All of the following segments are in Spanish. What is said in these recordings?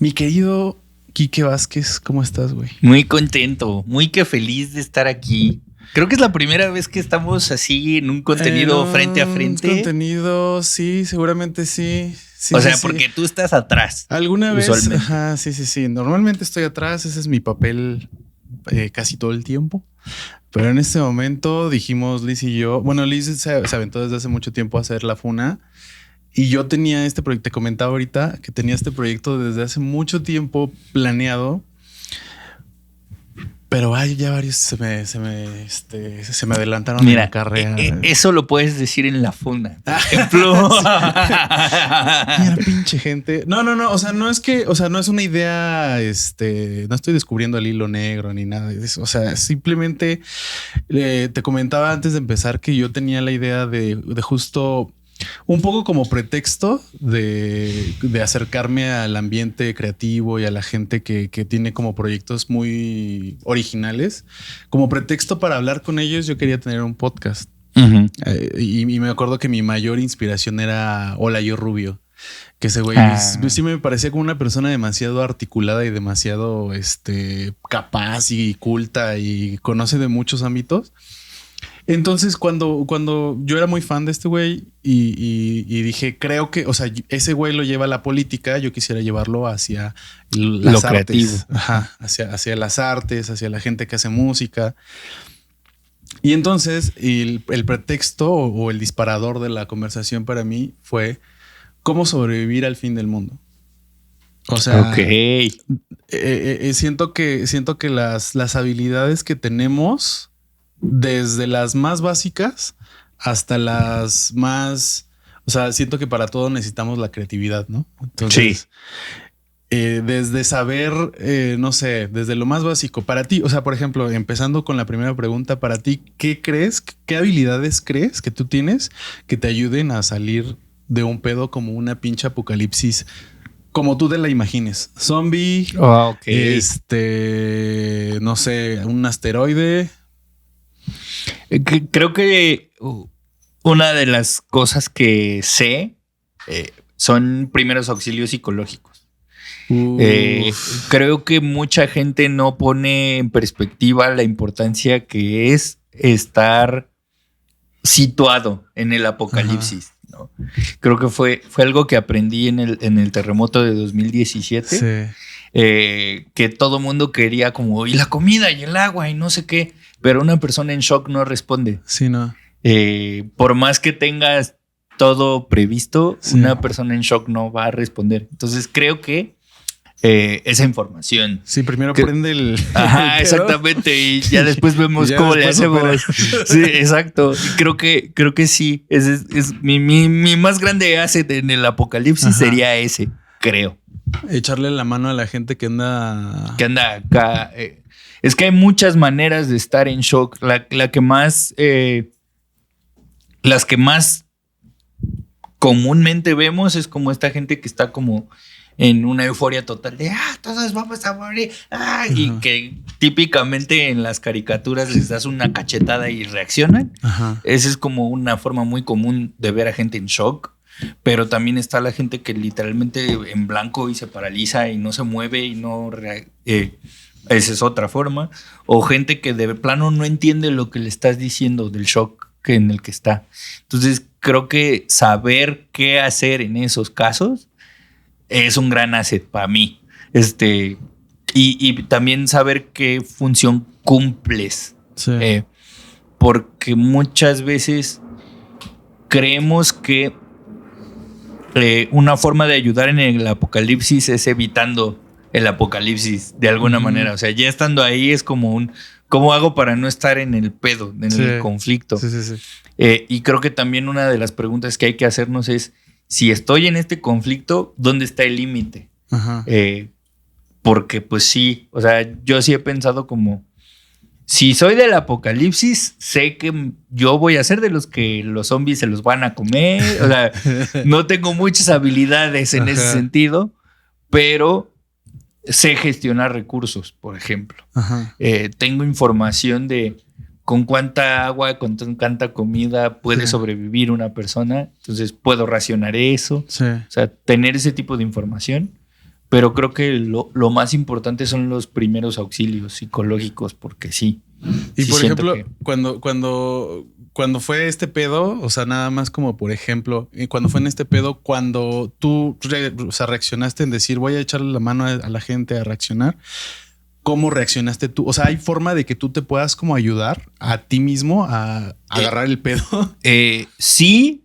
Mi querido Quique Vázquez, ¿cómo estás, güey? Muy contento, muy que feliz de estar aquí. Creo que es la primera vez que estamos así en un contenido frente a frente. Contenido, sí, seguramente sí. Sí, o sea, sí, porque tú estás atrás. ¿Alguna vez? Usualmente. Ajá, sí. Normalmente estoy atrás, ese es mi papel casi todo el tiempo. Pero en este momento dijimos Liz y yo, bueno, Liz se aventó desde hace mucho tiempo a hacer la funa. Y yo tenía este proyecto, te comentaba ahorita que tenía este proyecto desde hace mucho tiempo planeado. Pero ya varios se me adelantaron en la carrera. Eso lo puedes decir en la funda, por ejemplo. Mira, pinche gente. No. O sea, no es que, o sea, no es una idea, no estoy descubriendo el hilo negro ni nada de eso. O sea, simplemente te comentaba antes de empezar que yo tenía la idea de justo un poco como pretexto de acercarme al ambiente creativo y a la gente que tiene como proyectos muy originales. Como pretexto para hablar con ellos, yo quería tener un podcast. Uh-huh. Y me acuerdo que mi mayor inspiración era Hola Yo Rubio. Que ese güey sí me parecía como una persona demasiado articulada y demasiado capaz y culta y conoce de muchos ámbitos. Entonces, cuando yo era muy fan de este güey y dije, creo que, o sea, ese güey lo lleva a la política, yo quisiera llevarlo hacia las lo artes. Creativo. Ajá, hacia las artes, hacia la gente que hace música. Y entonces, el pretexto o el disparador de la conversación para mí fue cómo sobrevivir al fin del mundo. O sea, okay. Siento que las habilidades que tenemos, desde las más básicas hasta las más, o sea, siento que para todo necesitamos la creatividad, ¿no? Entonces, sí. Desde saber, no sé, desde lo más básico para ti, o sea, por ejemplo, empezando con la primera pregunta, para ti, ¿qué crees, qué habilidades crees que tú tienes que te ayuden a salir de un pedo como una pinche apocalipsis? Como tú te la imagines. Zombie, okay. No sé, un asteroide. Creo que una de las cosas que sé son primeros auxilios psicológicos. Creo que mucha gente no pone en perspectiva la importancia que es estar situado en el apocalipsis, ¿no? Creo que fue algo que aprendí en el terremoto de 2017. Sí. Que todo mundo quería como, y la comida y el agua y no sé qué, pero una persona en shock no responde. Sí, no. Por más que tengas todo previsto, sí, una persona en shock no va a responder. Entonces creo que esa información. Sí, primero prende el... Ajá, exactamente. Y ya después vemos cómo le hacemos. Sí, exacto. Y creo que sí. Es mi más grande asset en el apocalipsis. Ajá. Sería ese, creo. Echarle la mano a la gente que anda acá. Es que hay muchas maneras de estar en shock. La que más... las que más comúnmente vemos es como esta gente que está como en una euforia total de todos vamos a morir. Y que típicamente en las caricaturas les das una cachetada y reaccionan. Ajá. Esa es como una forma muy común de ver a gente en shock. Pero también está la gente que literalmente en blanco y se paraliza y no se mueve y no... esa es otra forma. O gente que de plano no entiende lo que le estás diciendo del shock en el que está. Entonces creo que saber qué hacer en esos casos es un gran asset para mí. Y también saber qué función cumples. Sí. Porque muchas veces creemos que una forma de ayudar en el apocalipsis es evitando el apocalipsis de alguna manera. O sea, ya estando ahí es como ¿cómo hago para no estar en el pedo, en el conflicto? Sí. Y creo que también una de las preguntas que hay que hacernos es, si estoy en este conflicto, ¿dónde está el límite? Porque pues sí, o sea, yo sí he pensado como, si soy del apocalipsis, sé que yo voy a ser de los que los zombies se los van a comer. O sea, no tengo muchas habilidades en ese sentido, pero sé gestionar recursos, por ejemplo. Tengo información de con cuánta agua, con cuánta comida puede sobrevivir una persona. Entonces puedo racionar eso. Sí. O sea, tener ese tipo de información. pero creo que lo más importante son los primeros auxilios psicológicos, porque sí. Y sí por ejemplo, que... cuando fue este pedo, o sea, nada más como por ejemplo, cuando fue en este pedo, cuando tú reaccionaste en decir voy a echarle la mano a la gente a reaccionar, ¿cómo reaccionaste tú? O sea, ¿hay forma de que tú te puedas como ayudar a ti mismo a agarrar el pedo? Sí.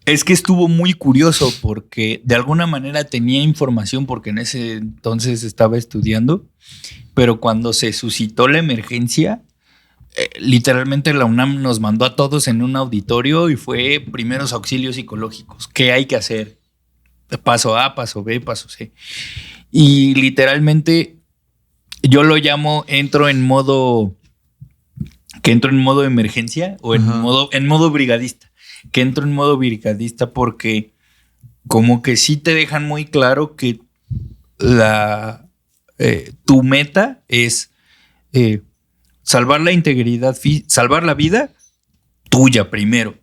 Es que estuvo muy curioso porque de alguna manera tenía información porque en ese entonces estaba estudiando, pero cuando se suscitó la emergencia, literalmente la UNAM nos mandó a todos en un auditorio y fue primeros auxilios psicológicos. ¿Qué hay que hacer? Paso A, paso B, paso C. Y literalmente yo lo llamo entro en modo de emergencia o en modo brigadista. Que entro en modo brigadista porque como que sí te dejan muy claro que tu meta es salvar la integridad, salvar la vida tuya primero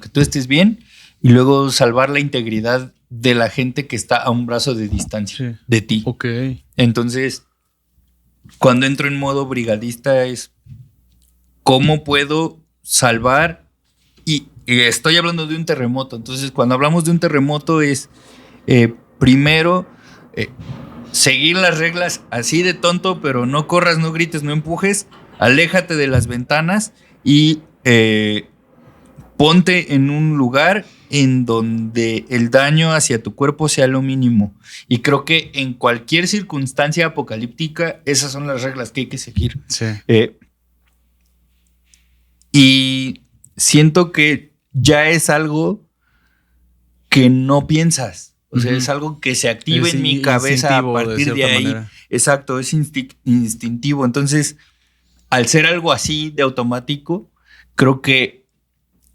que tú estés bien y luego salvar la integridad de la gente que está a un brazo de distancia de ti. Ok. Entonces, cuando entro en modo brigadista es cómo puedo salvar y estoy hablando de un terremoto. Entonces, cuando hablamos de un terremoto es primero seguir las reglas así de tonto, pero no corras, no grites, no empujes, aléjate de las ventanas y ponte en un lugar en donde el daño hacia tu cuerpo sea lo mínimo. Y creo que en cualquier circunstancia apocalíptica, esas son las reglas que hay que seguir. Sí. Y siento que ya es algo que no piensas. O sea, es algo que se activa en mi cabeza a partir de ahí. Manera. Exacto, es instintivo. Entonces, al ser algo así de automático, creo que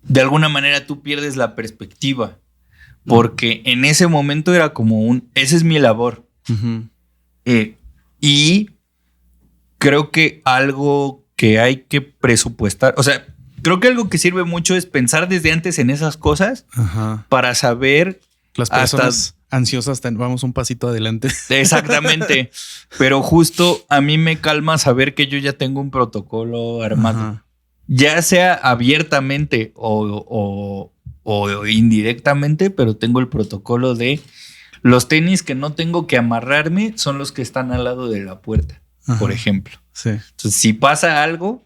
de alguna manera tú pierdes la perspectiva. Porque en ese momento era como esa es mi labor. Y creo que algo que hay que presupuestar, o sea, creo que algo que sirve mucho es pensar desde antes en esas cosas para saber. Las personas ansiosas, vamos un pasito adelante. Exactamente. Pero justo a mí me calma saber que yo ya tengo un protocolo armado. Ya sea abiertamente o indirectamente, pero tengo el protocolo de los tenis que no tengo que amarrarme son los que están al lado de la puerta, por ejemplo. Sí. Entonces, si pasa algo,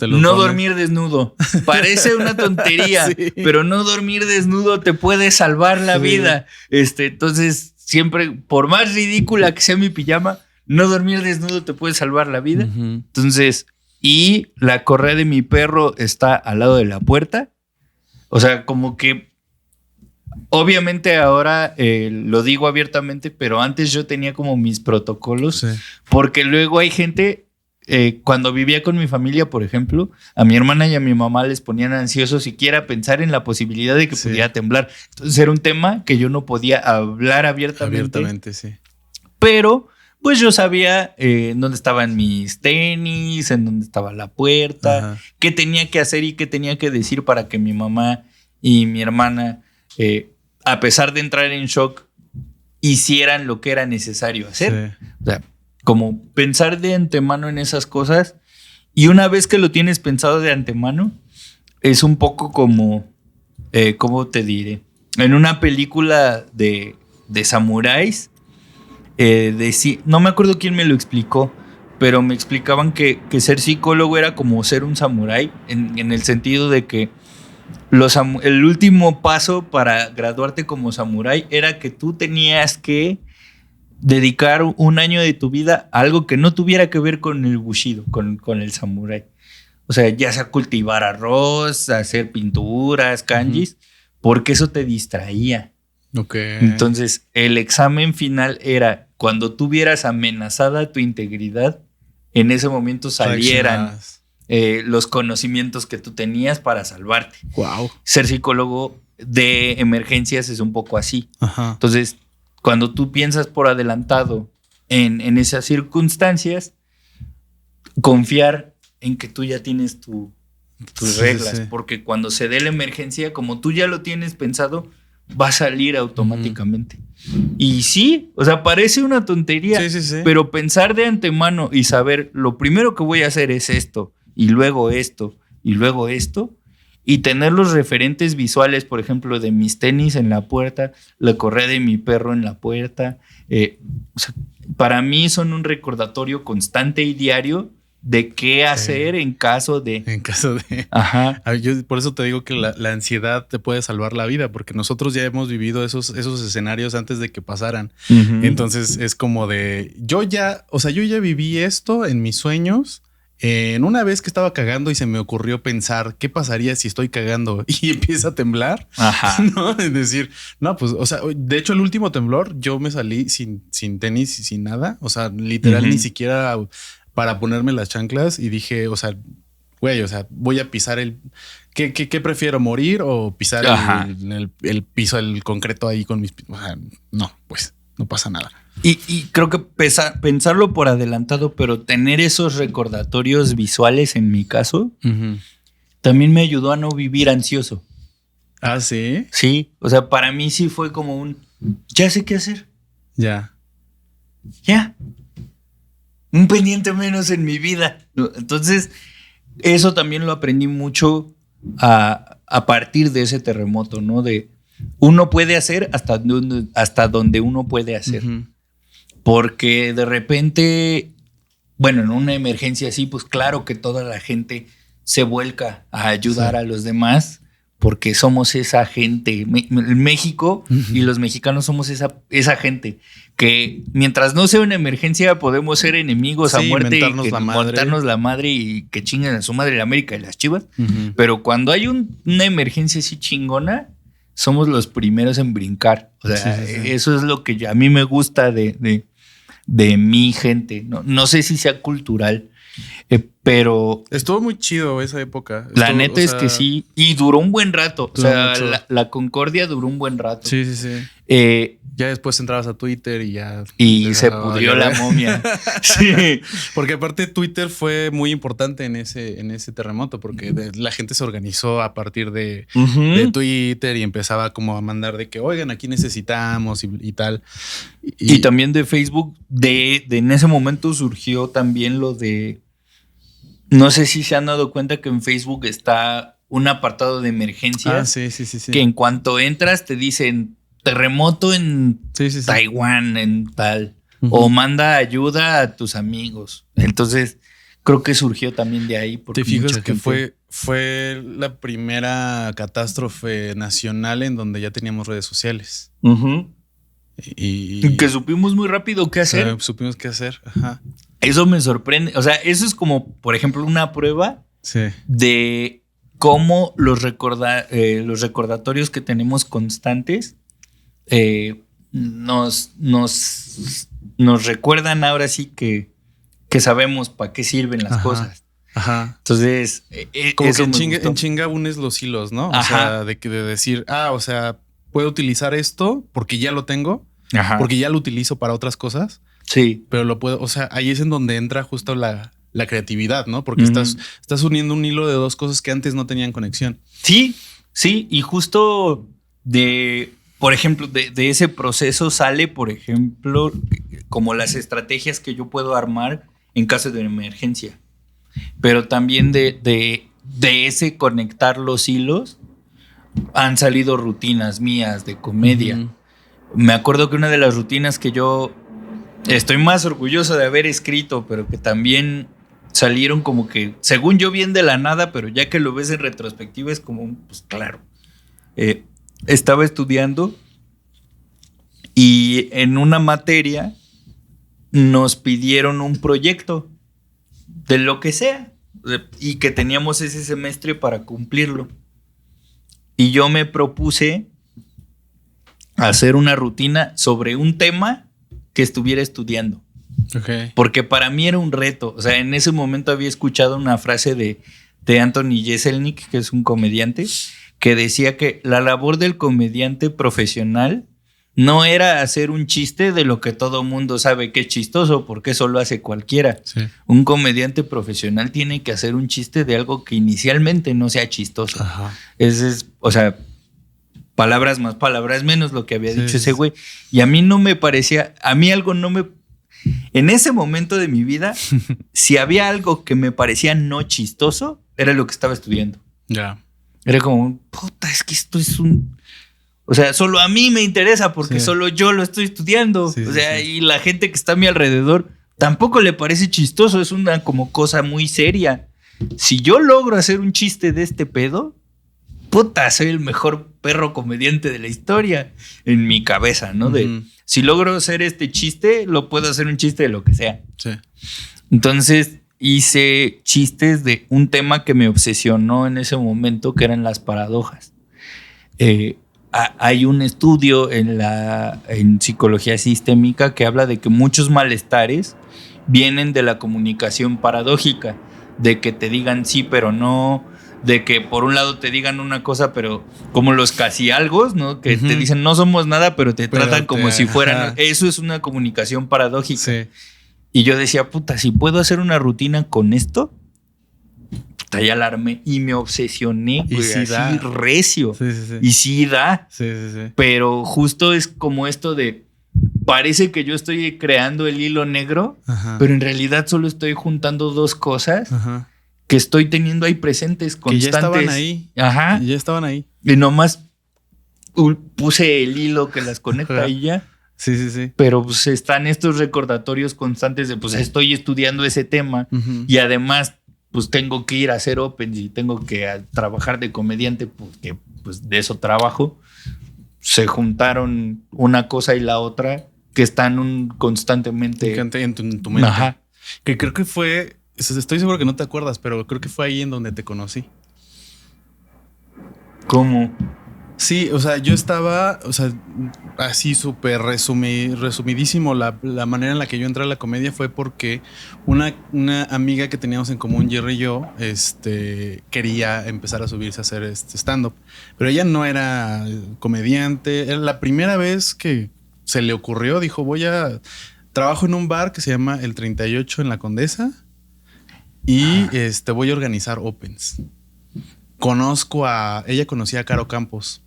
no dormir desnudo. Parece una tontería, pero no dormir desnudo te puede salvar la vida. Entonces, siempre, por más ridícula que sea mi pijama, no dormir desnudo te puede salvar la vida. Entonces, y la correa de mi perro está al lado de la puerta. O sea, como que obviamente ahora lo digo abiertamente, pero antes yo tenía como mis protocolos, porque luego hay gente. Cuando vivía con mi familia, por ejemplo, a mi hermana y a mi mamá les ponían ansiosos siquiera pensar en la posibilidad de que pudiera temblar. Entonces era un tema que yo no podía hablar abiertamente. Sí. Pero pues yo sabía en dónde estaban mis tenis, en dónde estaba la puerta, qué tenía que hacer y qué tenía que decir para que mi mamá y mi hermana, a pesar de entrar en shock, hicieran lo que era necesario hacer. O sea, como pensar de antemano en esas cosas. Y una vez que lo tienes pensado de antemano, es un poco como, ¿cómo te diré? En una película de samuráis, no me acuerdo quién me lo explicó, pero me explicaban que ser psicólogo era como ser un samurái, en el sentido de que el último paso para graduarte como samurái era que tú tenías que dedicar un año de tu vida a algo que no tuviera que ver con el bushido, con el samurái. O sea, ya sea cultivar arroz, hacer pinturas, kanjis, porque eso te distraía. Entonces, el examen final era cuando tuvieras amenazada tu integridad, en ese momento salieran los conocimientos que tú tenías para salvarte. Wow. Ser psicólogo de emergencias es un poco así. Entonces, cuando tú piensas por adelantado en esas circunstancias, confiar en que tú ya tienes tus reglas, porque cuando se dé la emergencia, como tú ya lo tienes pensado, va a salir automáticamente. Y sí, o sea, parece una tontería, pero pensar de antemano y saber lo primero que voy a hacer es esto, y luego esto, y luego esto, y tener los referentes visuales, por ejemplo, de mis tenis en la puerta, la correa de mi perro en la puerta, o sea, para mí son un recordatorio constante y diario de qué hacer en caso de... En caso de... Ajá. Yo por eso te digo que la ansiedad te puede salvar la vida, porque nosotros ya hemos vivido esos escenarios antes de que pasaran. Uh-huh. Entonces es como de... Yo ya viví esto en mis sueños. En una vez que estaba cagando y se me ocurrió pensar qué pasaría si estoy cagando y empieza a temblar. Ajá. ¿No? Es decir, no, pues, o sea, de hecho, el último temblor yo me salí sin tenis y sin nada. O sea, literal, ni siquiera para ponerme las chanclas y dije, o sea, güey, o sea, voy a pisar ¿Qué prefiero, morir o pisar el piso, el concreto ahí con mis... O sea, no, pues no pasa nada. Y creo que pensarlo por adelantado, pero tener esos recordatorios visuales en mi caso, también me ayudó a no vivir ansioso. ¿Ah, sí? Sí, o sea, para mí sí fue como ya sé qué hacer. Ya. Un pendiente menos en mi vida. Entonces, eso también lo aprendí mucho a partir de ese terremoto, ¿no? De uno puede hacer hasta donde uno puede hacer. Uh-huh. Porque de repente, bueno, en una emergencia así, pues claro que toda la gente se vuelca a ayudar a los demás, porque somos esa gente. México y los mexicanos somos esa gente que mientras no sea una emergencia podemos ser enemigos a muerte y montarnos la madre y que chinguen a su madre la América y las Chivas. Uh-huh. Pero cuando hay una emergencia así chingona, somos los primeros en brincar. O sea, eso es lo que a mí me gusta de mi gente. No sé si sea cultural, pero... Estuvo muy chido esa época. La neta es que sí. Y duró un buen rato. O sea, la concordia duró un buen rato. Sí. Ya después entrabas a Twitter y ya... Y se pudrió la momia. Sí. Porque aparte Twitter fue muy importante en ese terremoto, porque la gente se organizó a partir de Twitter y empezaba como a mandar de que, oigan, aquí necesitamos y tal. Y también de Facebook, en ese momento surgió también lo de... No sé si se han dado cuenta que en Facebook está un apartado de emergencia. Sí. Que en cuanto entras te dicen terremoto en Taiwán, en tal. Uh-huh. O manda ayuda a tus amigos. Entonces, creo que surgió también de ahí. Te fijas que fue la primera catástrofe nacional en donde ya teníamos redes sociales. Uh-huh. Y que supimos muy rápido qué hacer. Supimos qué hacer. Ajá. Eso me sorprende. O sea, eso es como, por ejemplo, una prueba de cómo los recordatorios que tenemos constantes nos recuerdan ahora sí que sabemos para qué sirven las cosas. Ajá. Entonces, como que en chinga unes los hilos, ¿no? O sea, de decir, o sea, puedo utilizar esto porque ya lo tengo, porque ya lo utilizo para otras cosas. Sí. Pero lo puedo, o sea, ahí es en donde entra justo la creatividad, ¿no? Porque estás uniendo un hilo de dos cosas que antes no tenían conexión. Sí, y justo por ejemplo, de ese proceso sale, por ejemplo, como las estrategias que yo puedo armar en caso de una emergencia. Pero también de ese conectar los hilos han salido rutinas mías de comedia. Uh-huh. Me acuerdo que una de las rutinas que yo estoy más orgulloso de haber escrito, pero que también salieron como que, según yo, bien de la nada, pero ya que lo ves en retrospectiva es como, pues claro. Estaba estudiando y en una materia nos pidieron un proyecto de lo que sea y que teníamos ese semestre para cumplirlo. Y yo me propuse hacer una rutina sobre un tema que estuviera estudiando. Okay. Porque para mí era un reto. O sea, en ese momento había escuchado una frase de Anthony Jeselnik, que es un comediante, que decía que la labor del comediante profesional no era hacer un chiste de lo que todo mundo sabe que es chistoso, porque eso lo hace cualquiera. Sí. Un comediante profesional tiene que hacer un chiste de algo que inicialmente no sea chistoso. Ajá. O sea, palabras más, palabras menos, lo que había dicho ese sí. güey. Y a mí no me parecía, a mí algo no me... En ese momento de mi vida, si había algo que me parecía no chistoso, era lo que estaba estudiando. Ya. Era como, puta, es que esto es un... O sea, solo a mí me interesa porque solo yo lo estoy estudiando. Sí, o sea, sí. y la gente que está a mi alrededor tampoco le parece chistoso. Es una como cosa muy seria. Si yo logro hacer un chiste de este pedo, puta, soy el mejor perro comediante de la historia en mi cabeza, ¿no? De si logro hacer este chiste, lo puedo hacer un chiste de lo que sea. Sí. Entonces hice chistes de un tema que me obsesionó en ese momento, que eran las paradojas. Hay un estudio en psicología sistémica que habla de que muchos malestares vienen de la comunicación paradójica, de que te digan sí pero no, de que por un lado te digan una cosa pero como los casi algos, ¿no? Que te dicen no somos nada pero te tratan como si fueran. Eso es una comunicación paradójica. Sí. Y yo decía, puta, si puedo hacer una rutina con esto, puta, ya alarmé y me obsesioné, güey, sí así da. recio. Sí, sí, sí. Y sí da. Sí, sí, sí. Pero justo es como esto de, parece que yo estoy creando el hilo negro, pero en realidad solo estoy juntando dos cosas que estoy teniendo ahí presentes, constantes. Que ya estaban ahí. Ajá. Ya estaban ahí. Y nomás puse el hilo que las conecta y ya. Sí, sí, sí. Pero pues están estos recordatorios constantes de pues estoy estudiando ese tema y además pues tengo que ir a hacer opens y tengo que trabajar de comediante porque pues de eso trabajo. Se juntaron una cosa y la otra que están constantemente en tu mente. Ajá. Que creo que fue, estoy seguro que no te acuerdas, pero creo que fue ahí en donde te conocí. ¿Cómo? Sí, o sea, yo estaba, o sea, así súper resumidísimo. La manera en la que yo entré a la comedia fue porque una amiga que teníamos en común, Jerry y yo, quería empezar a subirse a hacer stand-up. Pero ella no era comediante. Era la primera vez que se le ocurrió, dijo, trabajo en un bar que se llama El 38 en la Condesa y voy a organizar opens. Ella conocía a Caro Campos.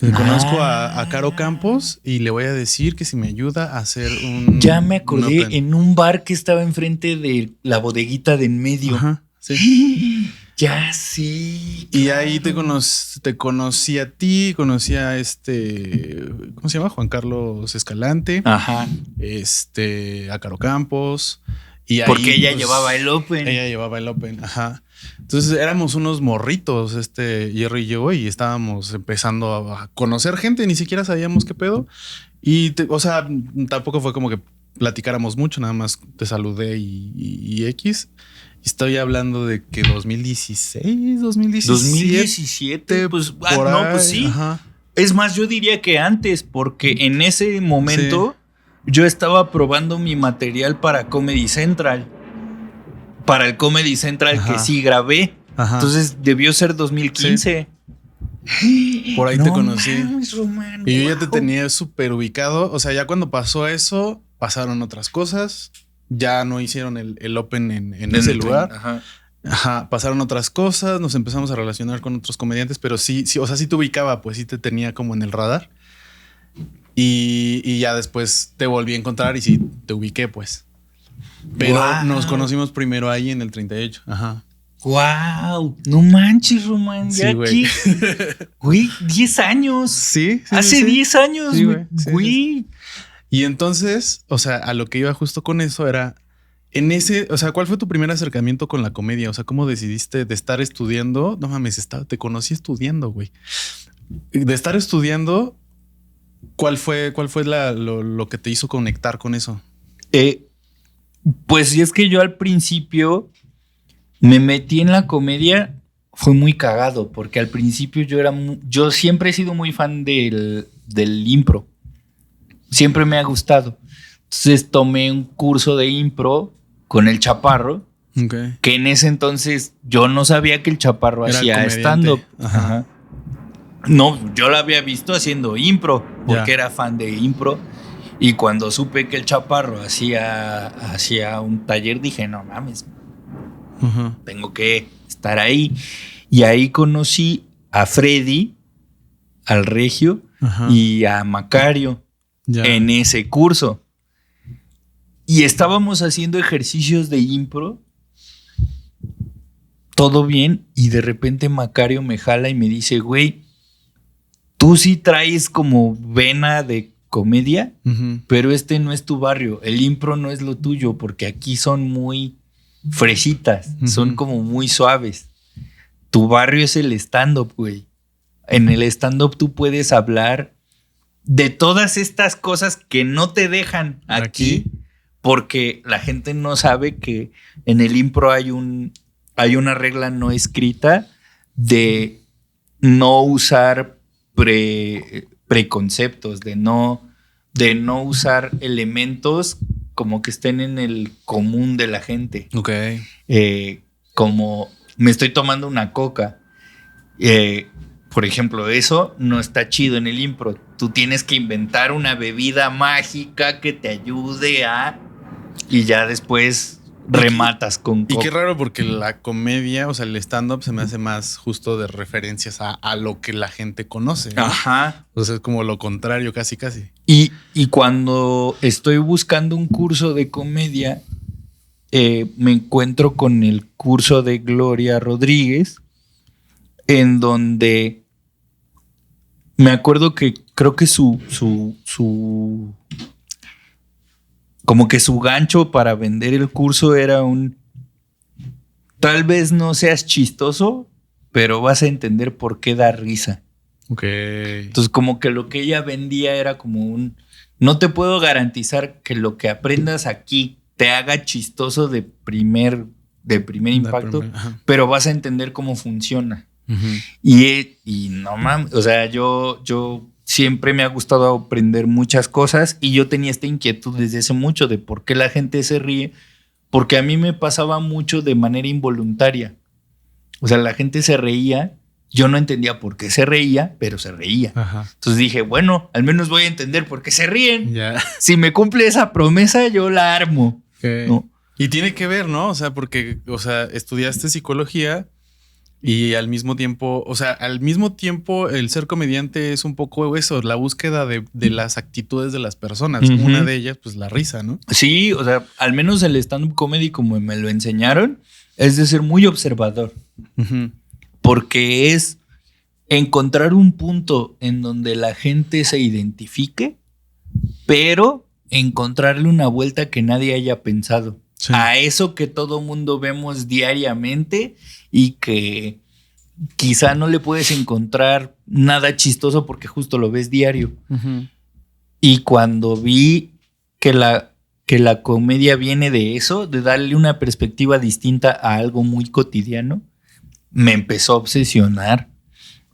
Conozco a Caro Campos y le voy a decir que si me ayuda a hacer un... Ya me acordé, en un bar que estaba enfrente de la bodeguita de en medio. Ajá, sí. Ya sí. Y claro. Ahí te conocí a ti, conocí a ¿cómo se llama? Juan Carlos Escalante. Ajá. A Caro Campos. Y porque ahí, ella llevaba el open. Ella llevaba el open, ajá. Entonces éramos unos morritos, Jerry y yo, y estábamos empezando a conocer gente, ni siquiera sabíamos qué pedo. Y, o sea, tampoco fue como que platicáramos mucho, nada más te saludé y X. Estoy hablando de que 2016, 2017, pues, pues sí. Ajá. Es más, yo diría que antes, porque en ese momento yo estaba probando mi material para Comedy Central. Para el Comedy Central que sí grabé. Ajá. Entonces debió ser 2015. Sí. Por ahí te conocí. Román, y yo ya te tenía súper ubicado. O sea, ya cuando pasó eso, pasaron otras cosas. Ya no hicieron el open en ese lugar. Ajá. Pasaron otras cosas. Nos empezamos a relacionar con otros comediantes. Pero sí, o sea, sí te ubicaba, pues sí te tenía como en el radar. Y ya después te volví a encontrar y sí te ubiqué, pues. Pero nos conocimos primero ahí en el 38. Ajá. ¡Wow! No manches, Román. Sí, güey. Güey, 10 años. Sí. Hace 10 años, sí, güey. Sí. Y entonces, o sea, a lo que iba justo con eso era o sea, ¿cuál fue tu primer acercamiento con la comedia? O sea, ¿cómo decidiste de estar estudiando? No mames, te conocí estudiando, güey. De estar estudiando, ¿cuál fue lo que te hizo conectar con eso? Pues sí, es que yo al principio me metí en la comedia, fue muy cagado, porque al principio yo siempre he sido muy fan del impro. Siempre me ha gustado. Entonces tomé un curso de impro con el Chaparro, que en ese entonces yo no sabía que el Chaparro hacía stand-up. Ajá. No, yo lo había visto haciendo impro, porque era fan de impro. Y cuando supe que el Chaparro hacía un taller, dije, no mames, tengo que estar ahí. Y ahí conocí a Freddy al Regio y a Macario en ese curso. Y estábamos haciendo ejercicios de impro, todo bien, y de repente Macario me jala y me dice, güey, tú sí traes como vena de comedia, pero este no es tu barrio, el impro no es lo tuyo, porque aquí son muy fresitas, son como muy suaves. Tu barrio es el stand-up, güey. En el stand-up tú puedes hablar de todas estas cosas que no te dejan aquí, porque la gente no sabe que en el impro hay una regla no escrita de no usar preconceptos, de no usar elementos como que estén en el común de la gente. Ok. Como me estoy tomando una coca. Por ejemplo, eso no está chido en el impro. Tú tienes que inventar una bebida mágica que te ayude a... Y ya después rematas con coca. Y qué raro porque la comedia, o sea, el stand-up se me hace más justo de referencias a lo que la gente conoce, ¿no? Ajá. O sea, es como lo contrario, casi. Y cuando estoy buscando un curso de comedia, me encuentro con el curso de Gloria Rodríguez, en donde me acuerdo que creo que su como que su gancho para vender el curso era tal vez no seas chistoso, pero vas a entender por qué da risa. Ok. Entonces como que lo que ella vendía era como no te puedo garantizar que lo que aprendas aquí te haga chistoso de primer impacto, pero vas a entender cómo funciona. Y no mames, o sea, yo siempre me ha gustado aprender muchas cosas y yo tenía esta inquietud desde hace mucho de por qué la gente se ríe, porque a mí me pasaba mucho de manera involuntaria. O sea, la gente se reía, yo no entendía por qué se reía, pero se reía. Ajá. Entonces dije, bueno, al menos voy a entender por qué se ríen. Yeah. Si me cumple esa promesa, yo la armo. Okay. ¿No? Y tiene que ver, ¿no? O sea, porque, o sea, estudiaste psicología. Y al mismo tiempo, el ser comediante es un poco eso, la búsqueda de las actitudes de las personas. Una de ellas, pues la risa, ¿no? Sí, o sea, al menos el stand-up comedy, como me lo enseñaron, es de ser muy observador. Porque es encontrar un punto en donde la gente se identifique, pero encontrarle una vuelta que nadie haya pensado. Sí. A eso que todo mundo vemos diariamente y que quizá no le puedes encontrar nada chistoso porque justo lo ves diario. Y cuando vi que la comedia viene de eso, de darle una perspectiva distinta a algo muy cotidiano, me empezó a obsesionar.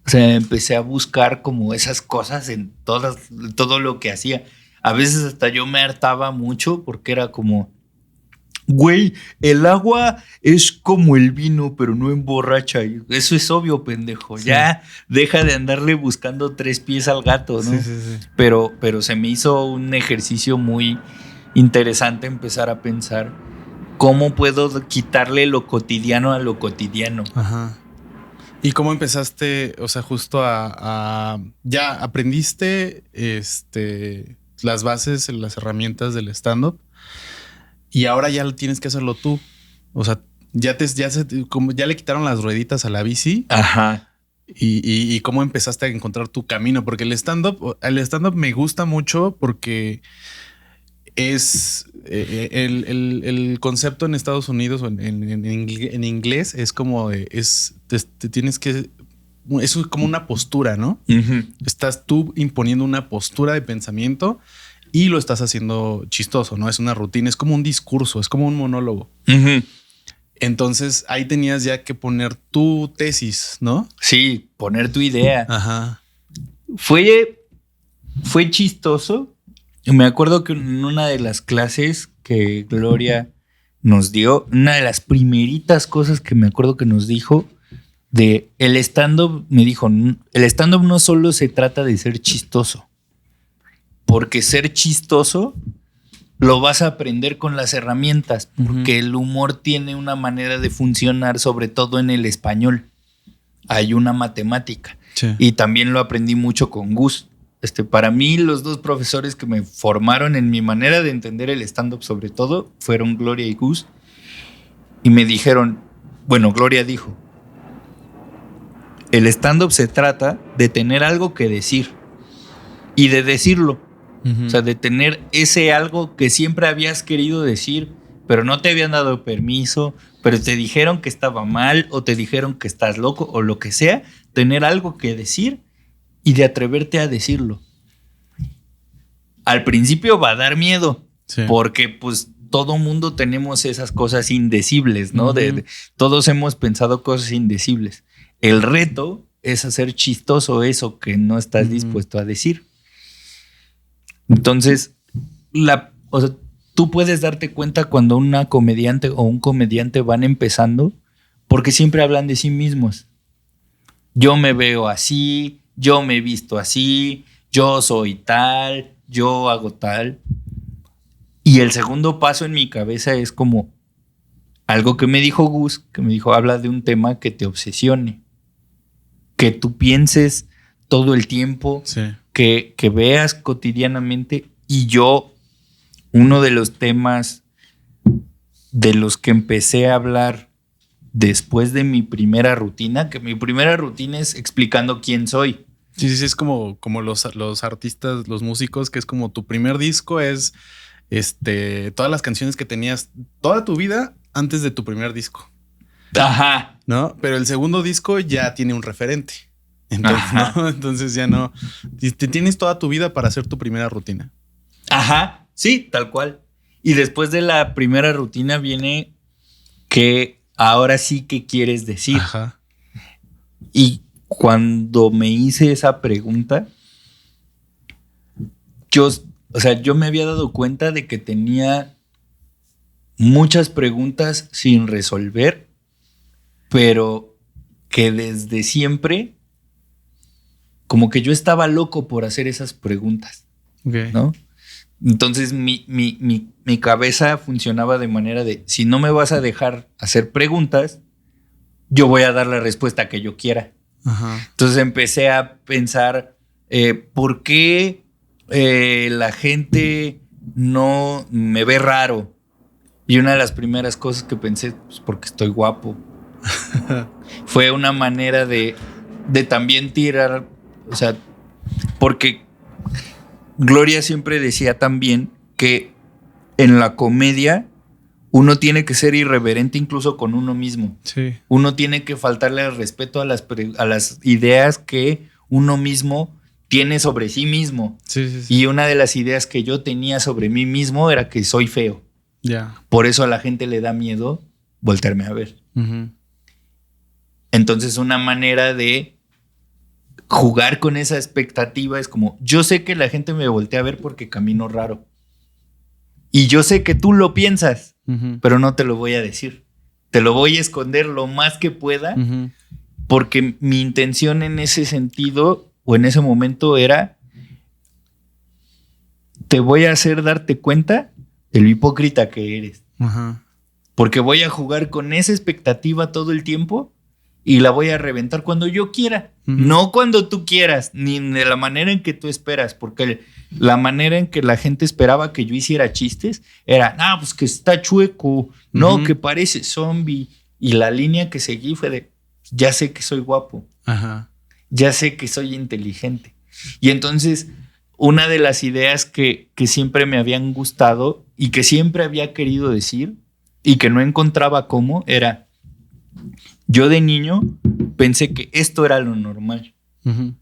O sea, empecé a buscar como esas cosas en todo lo que hacía. A veces hasta yo me hartaba mucho porque era como... Güey, el agua es como el vino, pero no emborracha. Eso es obvio, pendejo. Sí. Ya deja de andarle buscando 3 pies al gato, ¿no? Sí. Pero se me hizo un ejercicio muy interesante empezar a pensar cómo puedo quitarle lo cotidiano a lo cotidiano. Ajá. ¿Y cómo empezaste, o sea, justo ya aprendiste las bases, las herramientas del stand-up? Y ahora ya tienes que hacerlo tú. O sea, ya le quitaron las rueditas a la bici. Ajá. Y cómo empezaste a encontrar tu camino. Porque el stand-up me gusta mucho porque es el concepto en Estados Unidos o en inglés es como te tienes que... Eso es como una postura, ¿no? Estás tú imponiendo una postura de pensamiento y lo estás haciendo chistoso, ¿no? Es una rutina, es como un discurso, es como un monólogo. Entonces ahí tenías ya que poner tu tesis, ¿no? Sí, poner tu idea. Ajá. Fue chistoso. Me acuerdo que en una de las clases que Gloria nos dio, una de las primeritas cosas que me acuerdo que nos dijo de el stand-up, me dijo, el stand-up no solo se trata de ser chistoso, porque ser chistoso lo vas a aprender con las herramientas, porque el humor tiene una manera de funcionar, sobre todo en el español. Hay una matemática. Sí. Y también lo aprendí mucho con Gus. Para mí, los dos profesores que me formaron en mi manera de entender el stand-up, sobre todo, fueron Gloria y Gus. Y me dijeron, bueno, Gloria dijo, el stand-up se trata de tener algo que decir y de decirlo. O sea, de tener ese algo que siempre habías querido decir, pero no te habían dado permiso, pero te dijeron que estaba mal o te dijeron que estás loco o lo que sea. Tener algo que decir y de atreverte a decirlo. Al principio va a dar miedo, sí, porque pues todo mundo tenemos esas cosas indecibles, ¿no? Todos hemos pensado cosas indecibles. El reto es hacer chistoso eso que no estás dispuesto a decir. Entonces, o sea, tú puedes darte cuenta cuando una comediante o un comediante van empezando porque siempre hablan de sí mismos. Yo me veo así, yo me he visto así, yo soy tal, yo hago tal. Y el segundo paso en mi cabeza es como algo que me dijo Gus, que me dijo, habla de un tema que te obsesione, que tú pienses todo el tiempo, sí, que veas cotidianamente. Y yo, uno de los temas de los que empecé a hablar después de mi primera rutina, que mi primera rutina es explicando quién soy. Sí, es como los artistas, los músicos, que es como tu primer disco es todas las canciones que tenías toda tu vida antes de tu primer disco. Ajá. ¿No? Pero el segundo disco ya tiene un referente. Entonces, ¿no? Entonces ya no. Te tienes toda tu vida para hacer tu primera rutina. Ajá, sí, tal cual. Y después de la primera rutina viene que ahora sí que quieres decir. Ajá. Y cuando me hice esa pregunta, yo me había dado cuenta de que tenía muchas preguntas sin resolver, pero que desde siempre como que yo estaba loco por hacer esas preguntas, okay, ¿no? Entonces mi cabeza funcionaba de manera de, si no me vas a dejar hacer preguntas, yo voy a dar la respuesta que yo quiera. Ajá. Entonces empecé a pensar, ¿por qué la gente no me ve raro? Y una de las primeras cosas que pensé, pues porque estoy guapo. Fue una manera de también tirar, o sea, porque Gloria siempre decía también que en la comedia uno tiene que ser irreverente incluso con uno mismo. Sí. Uno tiene que faltarle al respeto a las ideas que uno mismo tiene sobre sí mismo. Sí. Y una de las ideas que yo tenía sobre mí mismo era que soy feo. Ya. Yeah. Por eso a la gente le da miedo voltearme a ver. Uh-huh. Entonces una manera de jugar con esa expectativa es como, yo sé que la gente me voltea a ver porque camino raro. Y yo sé que tú lo piensas, uh-huh, pero no te lo voy a decir. Te lo voy a esconder lo más que pueda, uh-huh, porque mi intención en ese sentido o en ese momento era, te voy a hacer darte cuenta de lo hipócrita que eres. Uh-huh. Porque voy a jugar con esa expectativa todo el tiempo y la voy a reventar cuando yo quiera. Uh-huh. No cuando tú quieras, ni de la manera en que tú esperas, porque la manera en que la gente esperaba que yo hiciera chistes era, pues que está chueco, no, uh-huh, que parece zombie. Y la línea que seguí fue de, ya sé que soy guapo, uh-huh, ya sé que soy inteligente. Y entonces, una de las ideas que siempre me habían gustado y que siempre había querido decir y que no encontraba cómo era, yo de niño pensé que esto era lo normal. Uh-huh.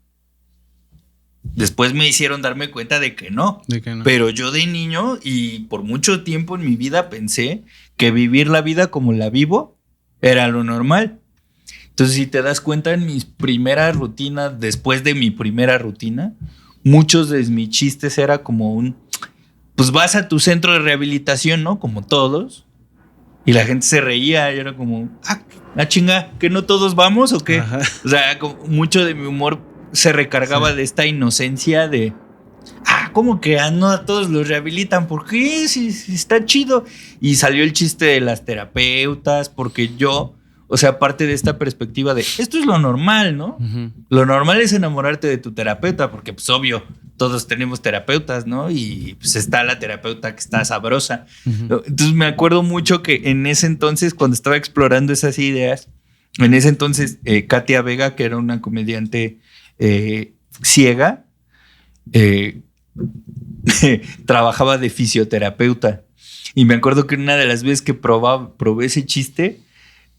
Después me hicieron darme cuenta de que no. Pero yo de niño y por mucho tiempo en mi vida pensé que vivir la vida como la vivo era lo normal. Entonces, si te das cuenta, en mis primeras rutinas, después de mi primera rutina, muchos de mis chistes era como pues vas a tu centro de rehabilitación, ¿no? Como todos. Y la gente se reía y era como, chinga, ¿que no todos vamos o qué? Ajá. O sea, como mucho de mi humor se recargaba, sí, de esta inocencia de, ¿cómo que no a todos los rehabilitan? ¿Por qué? Si está chido. Y salió el chiste de las terapeutas, porque yo o sea, parte de esta perspectiva de esto es lo normal, ¿no? Lo normal es enamorarte de tu terapeuta, porque pues obvio, todos tenemos terapeutas, ¿no? Y pues está la terapeuta que está sabrosa. Entonces me acuerdo mucho que en ese entonces, cuando estaba explorando esas ideas, en ese entonces Katia Vega, que era una comediante ciega, trabajaba de fisioterapeuta. Y me acuerdo que una de las veces que probé ese chiste,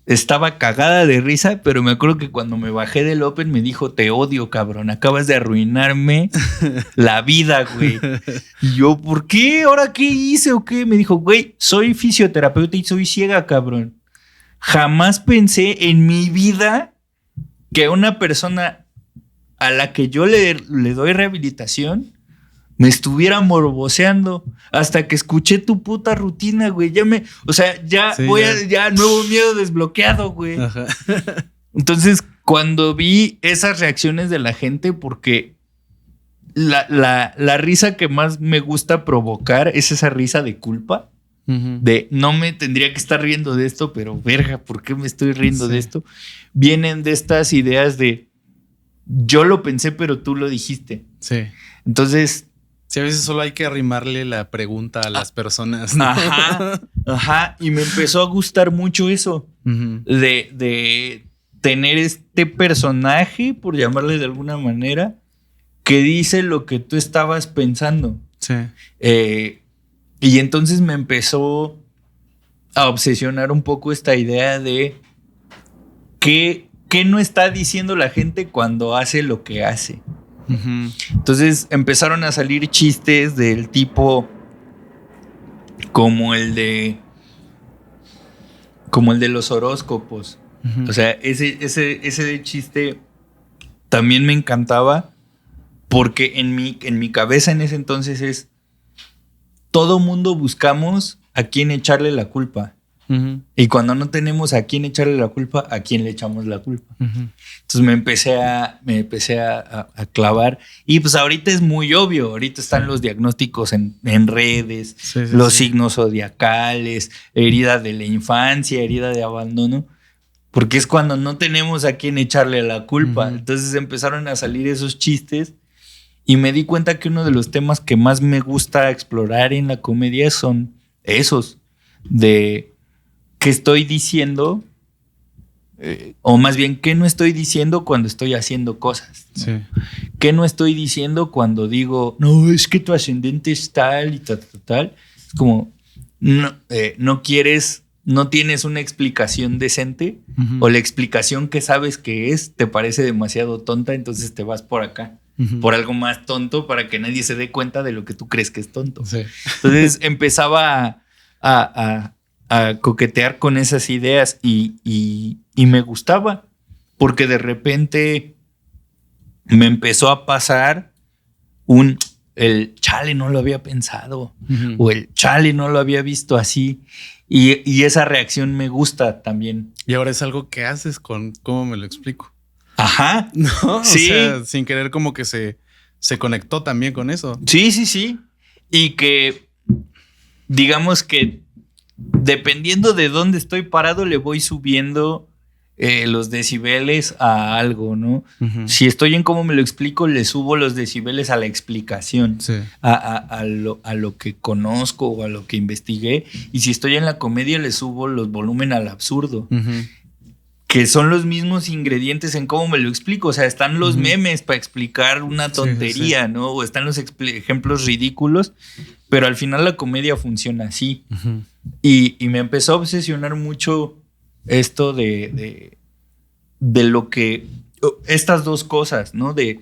estaba cagada de risa, pero me acuerdo que cuando me bajé del Open me dijo, te odio, cabrón, acabas de arruinarme la vida, güey. Y yo, ¿por qué? ¿Ahora qué hice o qué? Me dijo, güey, soy fisioterapeuta y soy ciega, cabrón. Jamás pensé en mi vida que una persona a la que yo le doy rehabilitación me estuviera morboseando hasta que escuché tu puta rutina, güey. Ya nuevo miedo desbloqueado, güey. Ajá. Entonces, cuando vi esas reacciones de la gente, porque la risa que más me gusta provocar es esa risa de culpa. De no me tendría que estar riendo de esto, pero verga, ¿por qué me estoy riendo de esto? Vienen de estas ideas de yo lo pensé, pero tú lo dijiste. Sí. Entonces, sí, a veces solo hay que arrimarle la pregunta a las personas, ¿no? Ajá. Y me empezó a gustar mucho eso de tener este personaje, por llamarle de alguna manera, que dice lo que tú estabas pensando. Sí. Y entonces me empezó a obsesionar un poco esta idea de qué no está diciendo la gente cuando hace lo que hace. Entonces empezaron a salir chistes del tipo como el de los horóscopos. O sea, ese chiste también me encantaba porque en mi cabeza en ese entonces es todo mundo buscamos a quién echarle la culpa. Y cuando no tenemos a quién echarle la culpa, ¿a quién le echamos la culpa? Entonces me empecé a clavar. Y pues ahorita es muy obvio. Ahorita están los diagnósticos en redes, los signos zodiacales, herida de la infancia, herida de abandono. Porque es cuando no tenemos a quién echarle la culpa. Entonces empezaron a salir esos chistes. Y me di cuenta que uno de los temas que más me gusta explorar en la comedia son esos. De qué estoy diciendo, o más bien, qué no estoy diciendo cuando estoy haciendo cosas, ¿no? Sí. ¿Qué no estoy diciendo cuando digo, no, es que tu ascendente es tal y tal? Es como, no quieres, no tienes una explicación decente, o la explicación que sabes que te parece demasiado tonta, entonces te vas por acá. Por algo más tonto para que nadie se dé cuenta de lo que tú crees que es tonto. Sí. Entonces empezaba a coquetear con esas ideas y me gustaba porque de repente me empezó a pasar el chale no lo había pensado o el chale no lo había visto así y esa reacción me gusta también. Y ahora es algo que haces con cómo me lo explico. Ajá. No, sí. O sea, sin querer como que se conectó también con eso. Sí. Y que digamos que dependiendo de dónde estoy parado le voy subiendo los decibeles a algo, ¿no? Si estoy en cómo me lo explico, le subo los decibeles a la explicación, a lo que conozco o a lo que investigué. Y si estoy en la comedia, le subo los volumen al absurdo. Que son los mismos ingredientes en cómo me lo explico. O sea, están los memes para explicar una tontería, ¿no? O están los ejemplos ridículos, pero al final la comedia funciona así. Y me empezó a obsesionar mucho esto de lo que... Estas dos cosas, ¿no? De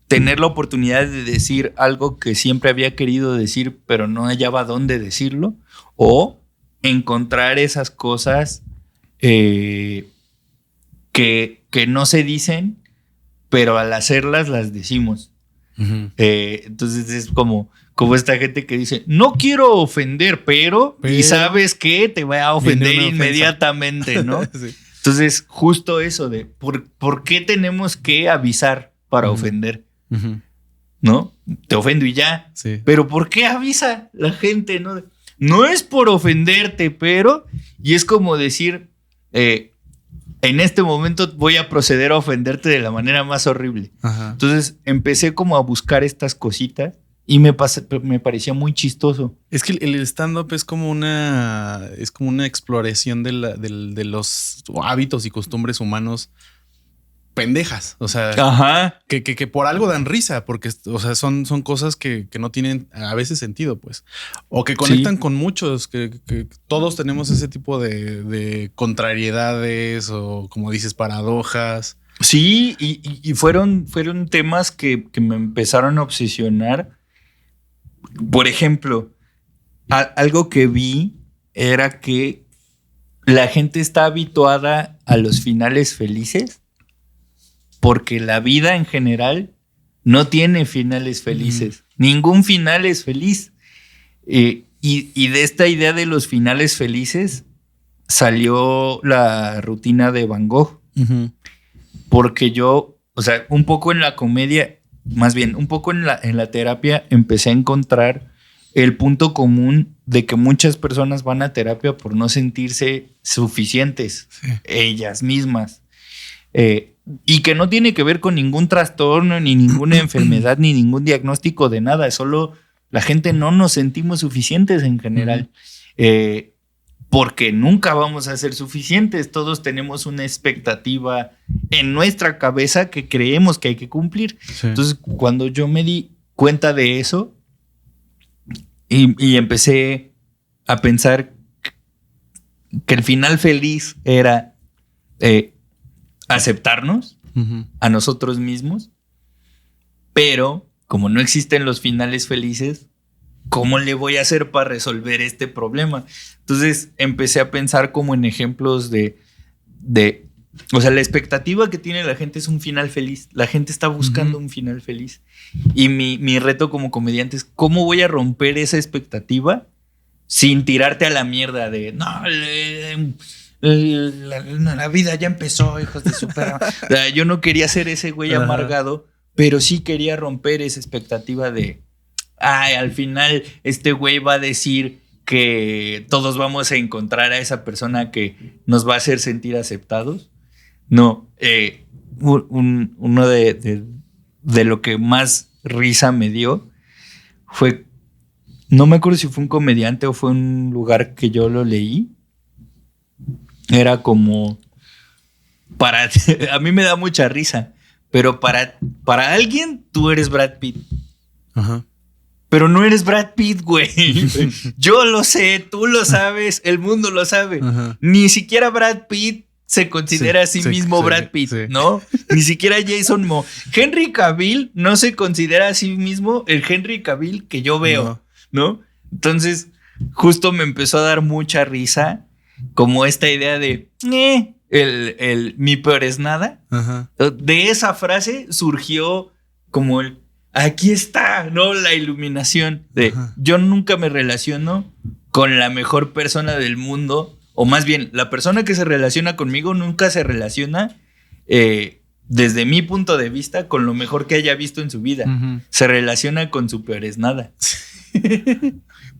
tener la oportunidad de decir algo que siempre había querido decir, pero no hallaba dónde decirlo. O encontrar esas cosas... que no se dicen, pero al hacerlas las decimos. Entonces es como esta gente que dice, no quiero ofender, pero y sabes que te va a ofender inmediatamente, ¿no? Sí. Entonces, justo eso de ¿por qué tenemos que avisar para ofender? ¿No? Te ofendo y ya. Sí. Pero ¿por qué avisa la gente? No es por ofenderte, pero... Y es como decir... en este momento voy a proceder a ofenderte de la manera más horrible. Ajá. Entonces empecé como a buscar estas cositas y me parecía muy chistoso. Es que el stand-up es como una exploración de los hábitos y costumbres humanos pendejas. O sea, Ajá. que por algo dan risa, porque, o sea, son cosas que no tienen a veces sentido, pues. O que conectan con muchos, que todos tenemos ese tipo de contrariedades o, como dices, paradojas. Sí, y fueron temas que me empezaron a obsesionar. Por ejemplo, algo que vi era que la gente está habituada a los finales felices porque la vida en general no tiene finales felices. Ningún final es feliz. Y de esta idea de los finales felices salió la rutina de Van Gogh. Porque yo, o sea, un poco en la comedia, más bien, un poco en la terapia, empecé a encontrar el punto común de que muchas personas van a terapia por no sentirse suficientes, ellas mismas. Y que no tiene que ver con ningún trastorno, ni ninguna enfermedad, ni ningún diagnóstico de nada. Es solo la gente no nos sentimos suficientes en general. Porque nunca vamos a ser suficientes. Todos tenemos una expectativa en nuestra cabeza que creemos que hay que cumplir. Sí. Entonces, cuando yo me di cuenta de eso y empecé a pensar que el final feliz era aceptarnos a nosotros mismos, pero como no existen los finales felices, ¿cómo le voy a hacer para resolver este problema? Entonces empecé a pensar como en ejemplos de o sea, la expectativa que tiene la gente es un final feliz. La gente está buscando un final feliz. Y mi reto como comediante es ¿cómo voy a romper esa expectativa sin tirarte a la mierda de no, la vida ya empezó, hijos de su perra? O sea, yo no quería ser ese güey amargado, pero sí quería romper esa expectativa de ay, al final este güey va a decir que todos vamos a encontrar a esa persona que nos va a hacer sentir aceptados. No, uno de lo que más risa me dio fue, no me acuerdo si fue un comediante o fue un lugar que yo lo leí. Era como, a mí me da mucha risa, pero para alguien tú eres Brad Pitt. Ajá. Pero no eres Brad Pitt, güey. Yo lo sé, tú lo sabes, el mundo lo sabe. Ajá. Ni siquiera Brad Pitt se considera a sí mismo Brad Pitt, ¿no? Ni siquiera Jason Momoa. Henry Cavill no se considera a sí mismo el Henry Cavill que yo veo, ¿no? Entonces, justo me empezó a dar mucha risa como esta idea de mi peor es nada. Ajá. De esa frase surgió como el aquí está, ¿no? La iluminación de yo nunca me relaciono con la mejor persona del mundo, o más bien, la persona que se relaciona conmigo nunca se relaciona desde mi punto de vista con lo mejor que haya visto en su vida. Se relaciona con su peor es nada.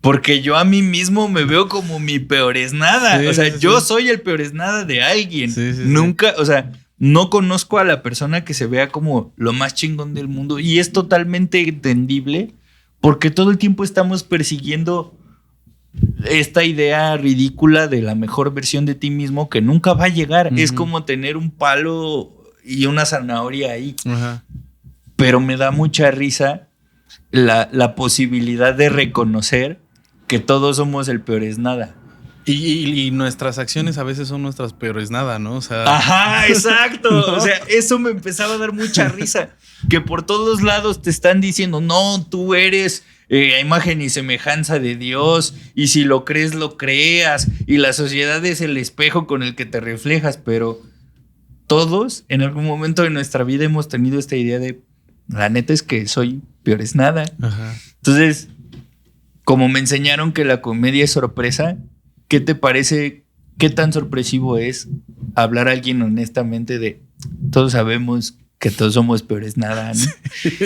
Porque yo a mí mismo me veo como mi peor es nada. Sí, o sea, yo soy el peor es nada de alguien. Nunca, o sea, no conozco a la persona que se vea como lo más chingón del mundo. Y es totalmente entendible porque todo el tiempo estamos persiguiendo esta idea ridícula de la mejor versión de ti mismo que nunca va a llegar. Es como tener un palo y una zanahoria ahí. Pero me da mucha risa la posibilidad de reconocer que todos somos el peor es nada. Y nuestras acciones a veces son nuestras peores nada, ¿no? O sea, ajá, exacto. ¿No? O sea, eso me empezaba a dar mucha risa. Que por todos lados te están diciendo, no, tú eres a imagen y semejanza de Dios. Y si lo crees, lo creas. Y la sociedad es el espejo con el que te reflejas. Pero todos en algún momento de nuestra vida hemos tenido esta idea de, la neta es que soy peor es nada. Ajá. Entonces, como me enseñaron que la comedia es sorpresa, ¿qué te parece? ¿Qué tan sorpresivo es hablar a alguien honestamente de todos sabemos que todos somos peores nada, ¿no? Sí.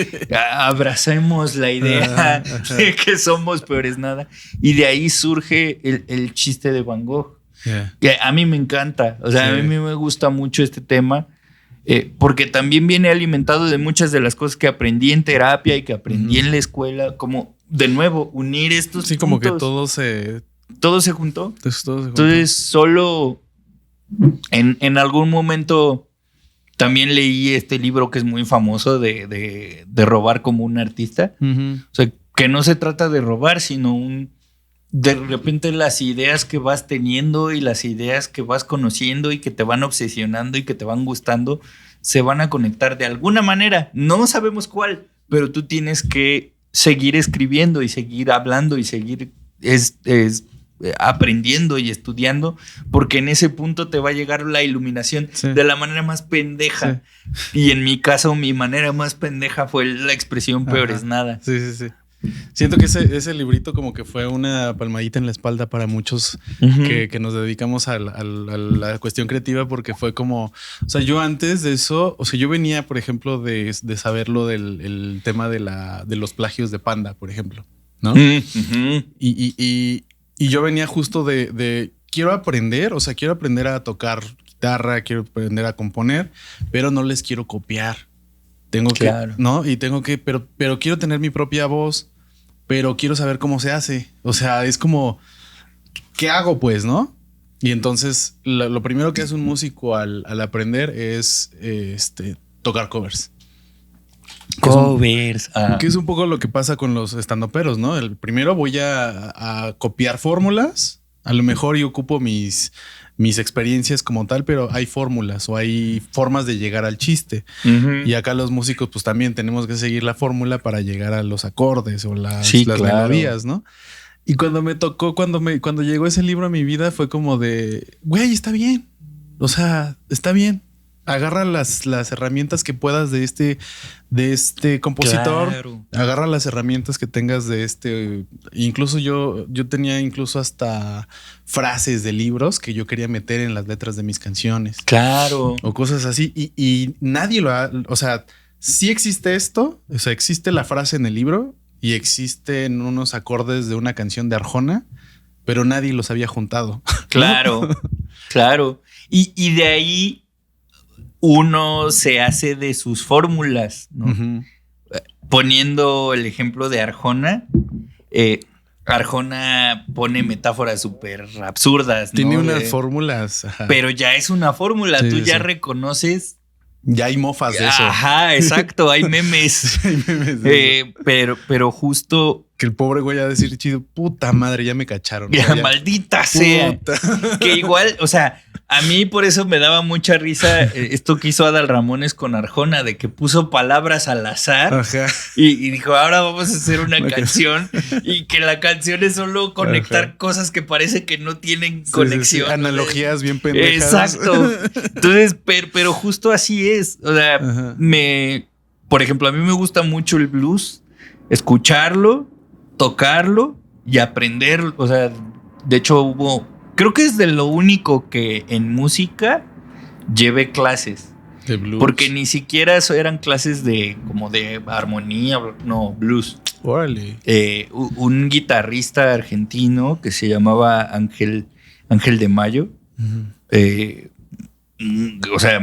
Abracemos la idea de que somos peores nada. Y de ahí surge el chiste de Van Gogh. Que a mí me encanta. O sea, a mí me gusta mucho este tema. Porque también viene alimentado de muchas de las cosas que aprendí en terapia y que aprendí en la escuela. Como, de nuevo, unir estos puntos. Como que todo se juntó. Entonces, solo en algún momento también leí este libro que es muy famoso de robar como un artista. O sea, que no se trata de robar, sino de repente las ideas que vas teniendo y las ideas que vas conociendo y que te van obsesionando y que te van gustando se van a conectar de alguna manera. No sabemos cuál, pero tú tienes que seguir escribiendo y seguir hablando y seguir aprendiendo y estudiando, porque en ese punto te va a llegar la iluminación de la manera más pendeja. Y en mi caso, mi manera más pendeja fue la expresión peor es nada. Sí. Siento que ese librito como que fue una palmadita en la espalda para muchos que nos dedicamos a la cuestión creativa, porque fue como, o sea, yo antes de eso, o sea, yo venía, por ejemplo, de saber lo del tema de los plagios de Panda, por ejemplo, ¿no? Y yo venía justo de quiero aprender a tocar guitarra, quiero aprender a componer, pero no les quiero copiar. Tengo que, ¿no? Y tengo que, pero quiero tener mi propia voz, pero quiero saber cómo se hace. O sea, es como, ¿qué hago pues, no? Y entonces lo primero que hace un músico al aprender es tocar covers. Que es un poco lo que pasa con los estandoperos, ¿no? El primero voy a copiar fórmulas. A lo mejor yo ocupo mis experiencias como tal, pero hay fórmulas o hay formas de llegar al chiste. Y acá los músicos pues también tenemos que seguir la fórmula para llegar a los acordes o las melodías, ¿no? Y cuando me tocó, cuando llegó ese libro a mi vida fue como de, güey, está bien. O sea, está bien. Agarra las herramientas que puedas de este compositor. Agarra las herramientas que tengas de este. Incluso yo tenía incluso hasta frases de libros que yo quería meter en las letras de mis canciones. Claro. O cosas así. Y nadie lo ha. O sea, sí existe esto. O sea, existe la frase en el libro y existen unos acordes de una canción de Arjona, pero nadie los había juntado. Claro, ¿no? Claro. Y de ahí uno se hace de sus fórmulas, ¿no? Poniendo el ejemplo de Arjona, Arjona pone metáforas súper absurdas, ¿no? Tiene unas fórmulas. Pero ya es una fórmula, tú ya reconoces. Ya hay mofas de eso. Ajá, exacto, hay memes. Hay memes de eso. Pero justo. Que el pobre güey a decir chido, puta madre, ya me cacharon. Ya, maldita sea. Que igual, o sea, a mí por eso me daba mucha risa esto que hizo Adal Ramones con Arjona, de que puso palabras al azar. Ajá. Y dijo, ahora vamos a hacer una canción. Y que la canción es solo conectar cosas que parece que no tienen conexión. Analogías bien pendejas. Exacto. Entonces, pero justo así es. O sea, por ejemplo, a mí me gusta mucho el blues, escucharlo, tocarlo y aprender. O sea, de hecho creo que es de lo único que en música llevé clases de blues, porque ni siquiera eran clases de como de armonía, no, blues. Órale. Un guitarrista argentino que se llamaba Ángel de Mayo. O sea,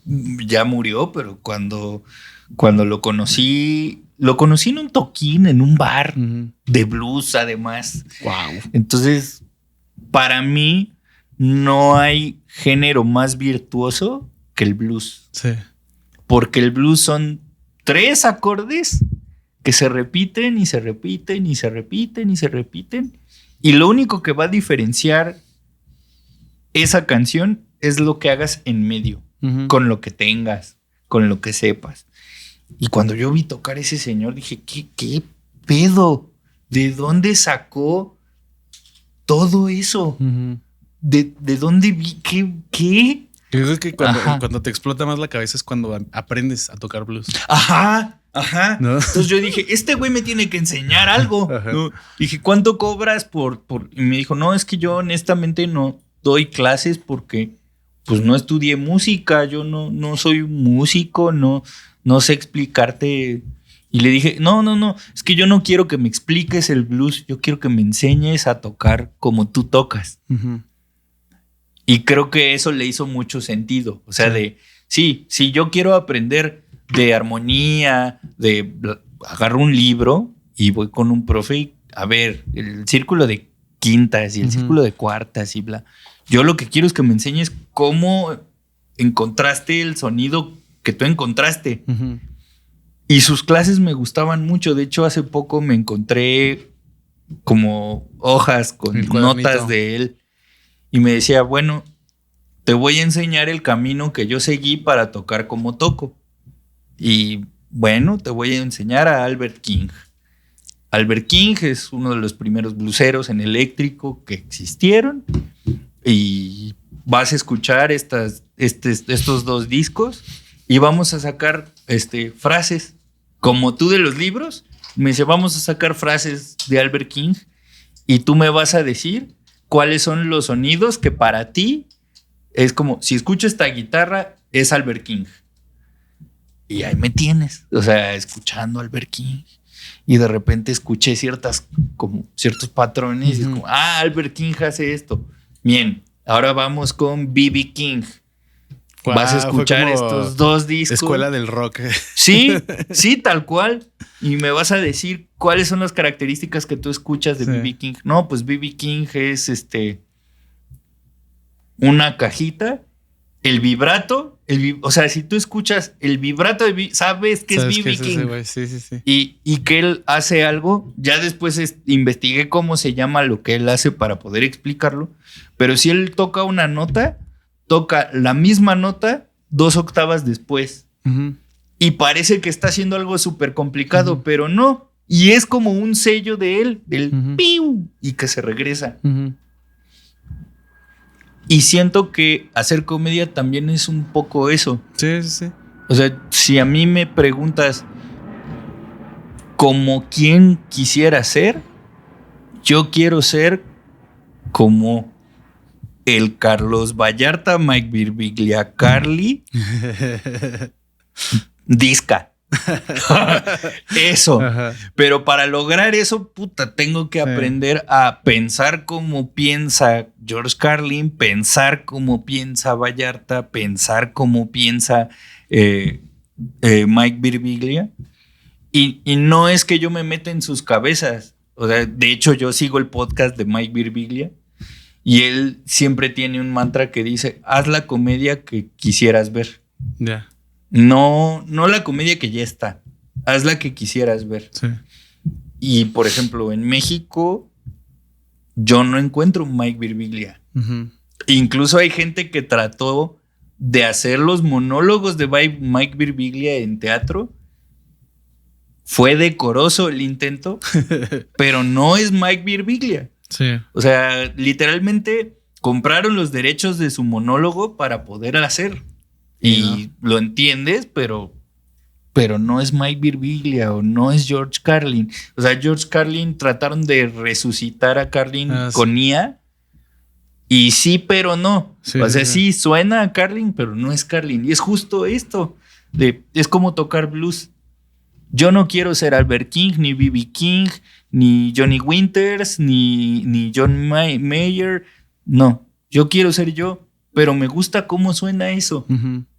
ya murió, pero cuando lo conocí en un toquín, en un bar de blues, además. Wow. Entonces, para mí, no hay género más virtuoso que el blues. Sí. Porque el blues son 3 acordes que se repiten y se repiten y se repiten y se repiten. Y lo único que va a diferenciar esa canción es lo que hagas en medio, con lo que tengas, con lo que sepas. Y cuando yo vi tocar a ese señor, dije, ¿qué pedo? ¿De dónde sacó todo eso? ¿De dónde vi? ¿Qué? Creo que cuando te explota más la cabeza es cuando aprendes a tocar blues. Ajá. ¿No? Entonces yo dije, este güey me tiene que enseñar algo. ¿No? Dije, ¿cuánto cobras por? Y me dijo, no, es que yo honestamente no doy clases porque pues no estudié música, yo no soy músico, no sé explicarte. Y le dije, no, es que yo no quiero que me expliques el blues, yo quiero que me enseñes a tocar como tú tocas. Y creo que eso le hizo mucho sentido. O sea, si yo quiero aprender de armonía, agarro un libro y voy con un profe y, a ver, el círculo de quintas y el círculo de cuartas y bla. Yo lo que quiero es que me enseñes cómo encontraste el sonido que tú encontraste. Y sus clases me gustaban mucho. De hecho, hace poco me encontré como hojas con notas de él y me decía, bueno, te voy a enseñar el camino que yo seguí para tocar como toco. Y bueno, te voy a enseñar a Albert King. Albert King es uno de los primeros blueseros en eléctrico que existieron y vas a escuchar estos 2 discos y vamos a sacar frases como tú de los libros. Me dice, vamos a sacar frases de Albert King y tú me vas a decir cuáles son los sonidos que para ti es como, si escucho esta guitarra, es Albert King. Y ahí me tienes, o sea, escuchando Albert King. Y de repente escuché ciertos patrones. Y es como, Albert King hace esto. Bien, ahora vamos con B.B. King. Wow, vas a escuchar estos 2 discos. Escuela del rock. Sí, tal cual. Y me vas a decir cuáles son las características que tú escuchas de B.B. King. No, pues B.B. King es una cajita, el vibrato, o sea, si tú escuchas el vibrato, sabes que es B.B. King. Sí. Y que él hace algo, ya después investigué cómo se llama lo que él hace para poder explicarlo, pero si él toca una nota, toca la misma nota 2 octavas después. Y parece que está haciendo algo súper complicado, pero no. Y es como un sello de él, del piu, y que se regresa. Y siento que hacer comedia también es un poco eso. Sí. O sea, si a mí me preguntas como quién quisiera ser, yo quiero ser como el Carlos Vallarta, Mike Birbiglia, Carly, Disca. Eso. Ajá. Pero para lograr eso, tengo que aprender a pensar como piensa George Carlin, pensar como piensa Vallarta, pensar como piensa Mike Birbiglia. Y no es que yo me meta en sus cabezas. O sea, de hecho, yo sigo el podcast de Mike Birbiglia y él siempre tiene un mantra que dice: haz la comedia que quisieras ver. Ya. Yeah. No la comedia que ya está. Haz la que quisieras ver. Sí. Y, por ejemplo, en México, yo no encuentro un Mike Birbiglia. Incluso hay gente que trató de hacer los monólogos de Mike Birbiglia en teatro. Fue decoroso el intento, pero no es Mike Birbiglia. Sí. O sea, literalmente compraron los derechos de su monólogo para poder hacer. Y lo entiendes, pero no es Mike Birbiglia o no es George Carlin. O sea, George Carlin trataron de resucitar a Carlin con IA. Y sí, pero no. Sí, o sea, sí suena a Carlin, pero no es Carlin. Y es justo esto. Es como tocar blues. Yo no quiero ser Albert King, ni B.B. King, ni Johnny Winters, ni John Mayer. No, yo quiero ser yo, pero me gusta cómo suena eso.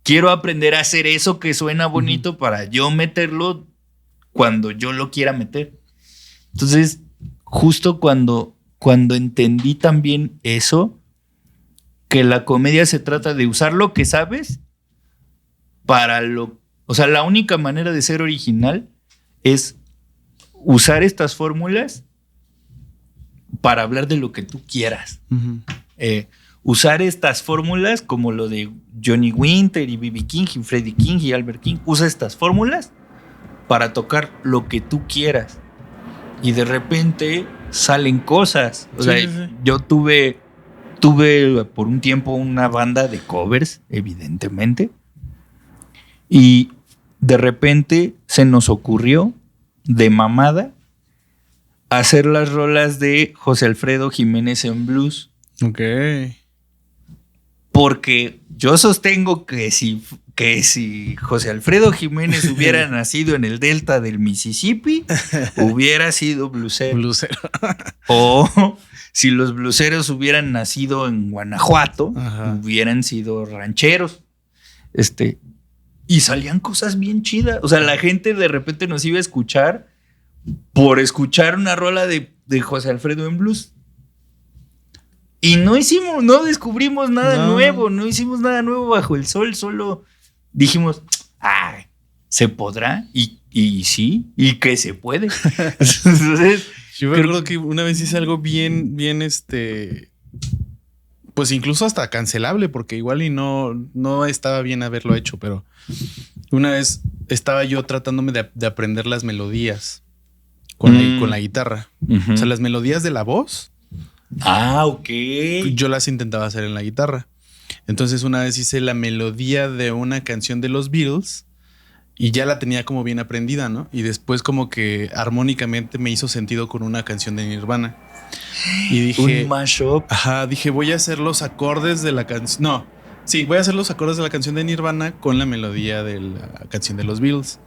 Quiero aprender a hacer eso que suena bonito para yo meterlo cuando yo lo quiera meter. Entonces, justo cuando entendí también eso, que la comedia se trata de usar lo que sabes para o sea, la única manera de ser original es usar estas fórmulas para hablar de lo que tú quieras. Usar estas fórmulas como lo de Johnny Winter y B.B. King y Freddie King y Albert King. Usa estas fórmulas para tocar lo que tú quieras. Y de repente salen cosas. O sea, yo tuve por un tiempo una banda de covers, evidentemente. Y de repente se nos ocurrió de mamada hacer las rolas de José Alfredo Jiménez en blues. Ok. Porque yo sostengo que si José Alfredo Jiménez hubiera nacido en el delta del Mississippi, hubiera sido bluesero. Bluesero. O si los bluseros hubieran nacido en Guanajuato, hubieran sido rancheros. Y salían cosas bien chidas. O sea, la gente de repente nos iba a escuchar por escuchar una rola de José Alfredo en blues. Y no descubrimos nada nuevo, no hicimos nada nuevo bajo el sol, solo dijimos, ¿se podrá? Y sí, y que se puede. Entonces, yo me acuerdo que una vez hice algo bien, pues incluso hasta cancelable, porque igual y no estaba bien haberlo hecho, pero una vez estaba yo tratándome de aprender las melodías con la guitarra. Uh-huh. O sea, las melodías de la voz. Ok. Yo las intentaba hacer en la guitarra. Entonces una vez hice la melodía de una canción de los Beatles y ya la tenía como bien aprendida, ¿no? Y después como que armónicamente me hizo sentido con una canción de Nirvana. Y dije... un mashup. Dije, voy a hacer los acordes de la canción... voy a hacer los acordes de la canción de Nirvana con la melodía de la canción de los Beatles.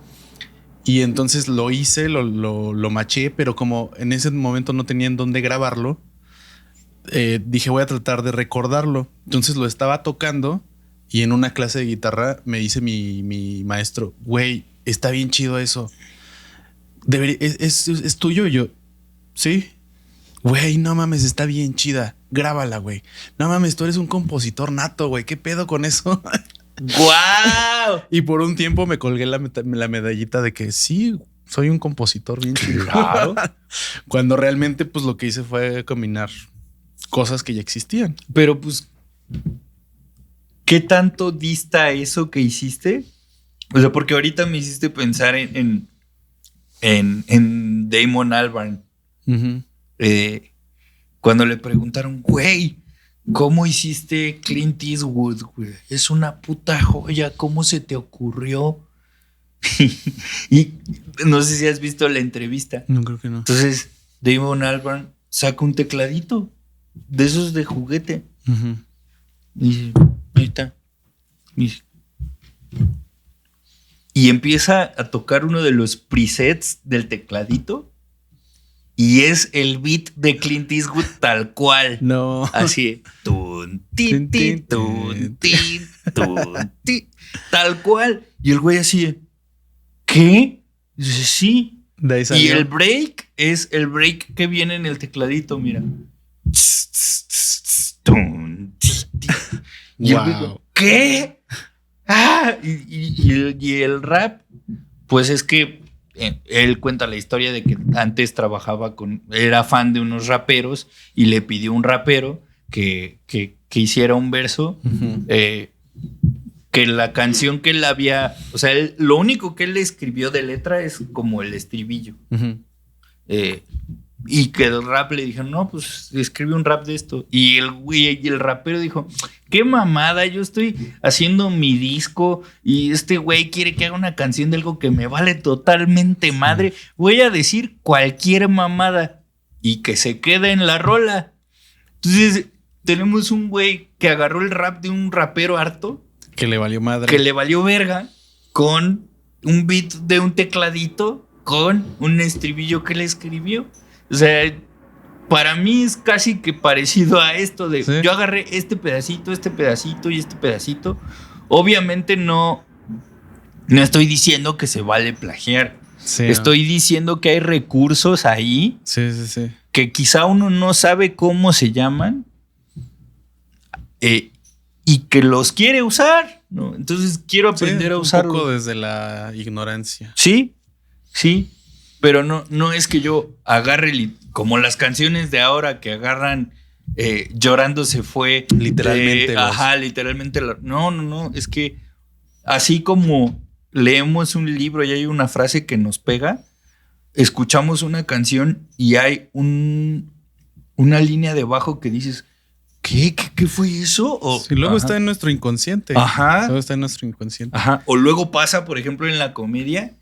Y entonces lo hice, lo maché, pero como en ese momento no tenía en dónde grabarlo, dije, voy a tratar de recordarlo. Entonces lo estaba tocando y en una clase de guitarra me dice mi maestro, güey, está bien chido eso. ¿Es tuyo? Y yo, sí. Güey, no mames, está bien chida. Grábala, güey. No mames, tú eres un compositor nato, güey. ¿Qué pedo con eso? ¡Guau! Y por un tiempo me colgué la medallita de que sí, soy un compositor bien chido. Claro. Cuando realmente, pues lo que hice fue combinar cosas que ya existían. Pero pues, ¿qué tanto dista eso que hiciste? O sea, porque ahorita me hiciste pensar en Damon Albarn. Uh-huh. Cuando le preguntaron, güey, ¿cómo hiciste Clint Eastwood, güey? Es una puta joya, ¿cómo se te ocurrió? Y no sé si has visto la entrevista. No, creo que no. Entonces, Damon Albarn saca un tecladito de esos de juguete. Uh-huh. Y dice, ahí está. Y empieza a tocar uno de los presets del tecladito. Y es el beat de Clint Eastwood tal cual. No. Así. Tun, tin, tin, tun, tin, tun, tin, tal cual. Y el güey así. ¿Qué? Y dice, sí. De ahí salió. Y el break es el break que viene en el tecladito, mira. Y el güey, ¿qué? Y el rap, pues es que él cuenta la historia de que antes era fan de unos raperos y le pidió a un rapero que hiciera un verso, uh-huh. Que la canción que él había, o sea, lo único que él escribió de letra es como el estribillo. Uh-huh. Y que el rap le dijeron, no, pues escribe un rap de esto. Y el rapero dijo, qué mamada, yo estoy haciendo mi disco y este güey quiere que haga una canción de algo que me vale totalmente madre. Voy a decir cualquier mamada y que se quede en la rola. Entonces tenemos un güey que agarró el rap de un rapero harto. Que le valió madre. Que le valió verga con un beat de un tecladito con un estribillo que le escribió. O sea, para mí es casi que parecido a esto de... ¿Sí? Yo agarré este pedacito y este pedacito. Obviamente no estoy diciendo que se vale plagiar. Sí, estoy diciendo que hay recursos ahí. Sí. Que quizá uno no sabe cómo se llaman. Y que los quiere usar, ¿no? Entonces quiero aprender a usarlo. Un poco desde la ignorancia. Sí. Pero no es que yo agarre como las canciones de ahora que agarran Llorando se fue. Literalmente. Literalmente. No. Es que así como leemos un libro y hay una frase que nos pega, escuchamos una canción y hay una línea debajo que dices, ¿qué fue eso? Y luego está en nuestro inconsciente. Luego está en nuestro inconsciente. O luego pasa, por ejemplo, en la comedia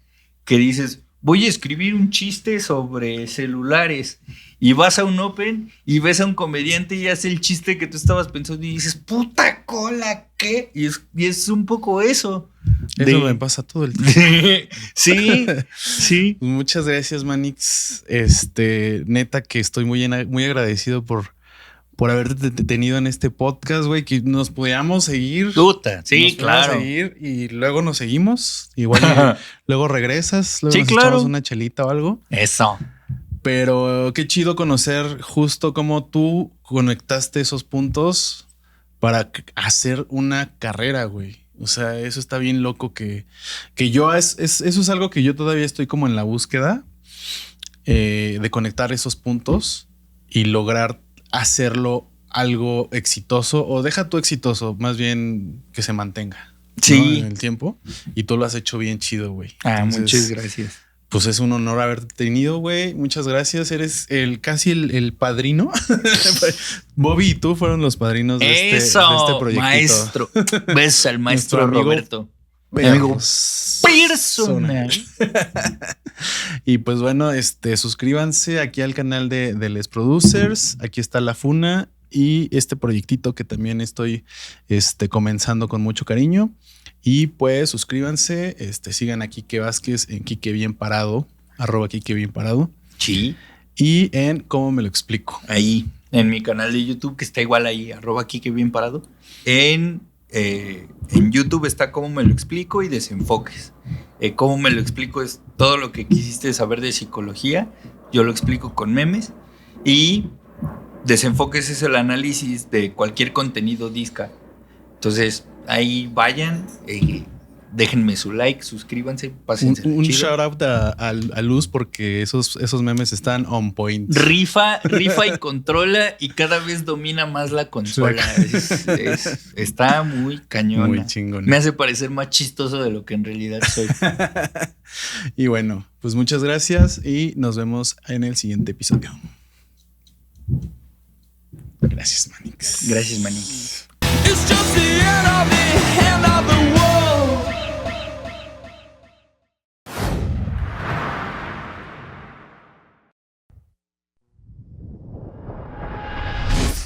que dices, voy a escribir un chiste sobre celulares y vas a un open y ves a un comediante y hace el chiste que tú estabas pensando y dices, puta cola, ¿qué? Y es un poco eso. Eso me pasa todo el tiempo. Sí. Muchas gracias, Manix. Neta que estoy muy agradecido por por haberte tenido en este podcast, güey, que nos podíamos seguir. Puta, sí, claro. Seguir y luego nos seguimos. Igual luego regresas, luego nos echamos una chelita o algo. Eso. Pero qué chido conocer justo cómo tú conectaste esos puntos para hacer una carrera, güey. O sea, eso está bien loco que yo eso es algo que yo todavía estoy como en la búsqueda de conectar esos puntos y lograr hacerlo algo exitoso, o deja tu exitoso, más bien que se mantenga. Sí. ¿No? En el tiempo. Y tú lo has hecho bien chido, güey. Entonces, muchas gracias. Pues es un honor haberte tenido, güey. Muchas gracias. Eres casi el padrino. Bobby y tú fueron los padrinos de este proyecto. Maestro. Ves al maestro Roberto. Mi amigo personal. Y pues bueno, suscríbanse aquí al canal de Les Producers. Aquí está la Funa y este proyectito que también estoy comenzando con mucho cariño. Y pues suscríbanse, sigan a Quique Vázquez en Quique Bien Parado, @Quique Bien Parado. Sí. Y en ¿Cómo me lo explico? Ahí, en mi canal de YouTube, que está igual ahí, @Quique Bien Parado. En YouTube está Cómo me lo explico y Desenfoques. Cómo me lo explico es todo lo que quisiste saber de psicología. Yo lo explico con memes. Y Desenfoques es el análisis de cualquier contenido disca. Entonces, ahí vayan, déjenme su like, suscríbanse, pásense. Un shout out a Luz porque esos memes están on point. Rifa y controla y cada vez domina más la consola. Está muy cañona. Muy chingón. Me hace parecer más chistoso de lo que en realidad soy. Y bueno, pues muchas gracias y nos vemos en el siguiente episodio. Gracias, Manix. Gracias, Manix. It's just the end of the